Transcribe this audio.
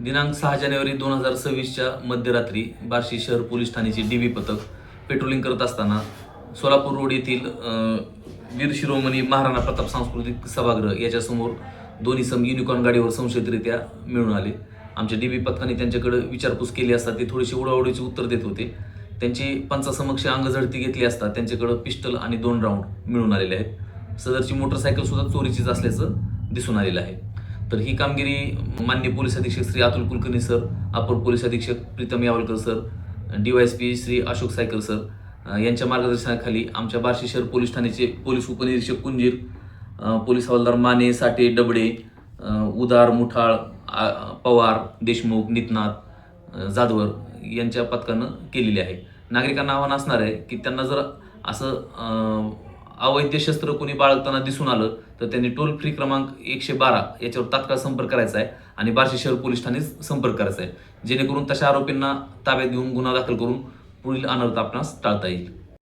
दिनांक 6 जानेवारी 2026च्या मध्यरात्री बार्शी शहर पोलीस ठाण्याचे डीबी पथक पेट्रोलिंग करत असताना सोलापूर रोड येथील वीर शिरोमणी महाराणा प्रताप सांस्कृतिक सभागृह याच्यासमोर दोन इसम युनिकॉर्न गाडीवर संशयितरित्या मिळून आले. आमच्या डीबी पथकाने त्यांच्याकडे विचारपूस केली असता ते थोडीशी उडावडीची उत्तर देत होते. त्यांची पंचासमक्ष अंगझडती घेतली असता त्यांच्याकडे पिस्टल आणि 2 राऊंड मिळून आलेले आहेत. सदरची मोटरसायकल सुद्धा चोरीचीच असल्याचं दिसून आलेलं आहे. तर ही कामगिरी माननीय पोलीस अधीक्षक श्री अतुल कुलकर्णी सर, अपर पोलीस अधीक्षक Pritam Yavalkar sir, DYSP Shri Ashok Saykar sir यांच्या मार्गदर्शनाखाली आमच्या बार्शी शहर पोलीस ठाण्याचे पोलीस उपनिरीक्षक कुंजीर, पोलीस हवालदार माने, साठे, डबडे, उदार, मुठाळ, पवार, देशमुख, नितनाथ, जाधवर यांच्या पथकानं केलेली आहे. नागरिकांना आव्हान असणार आहे की त्यांना जर असं अवैध शस्त्र कोणी बाळगताना दिसून आलं तर त्यांनी टोल फ्री क्रमांक 112 याच्यावर तात्काळ संपर्क करायचा आहे आणि बार्शी शहर पोलीस ठाणे संपर्क करायचा आहे, जेणेकरून तशा आरोपींना ताब्यात घेऊन गुन्हा दाखल करून पुढील अनर्थ आपणास टाळता येईल.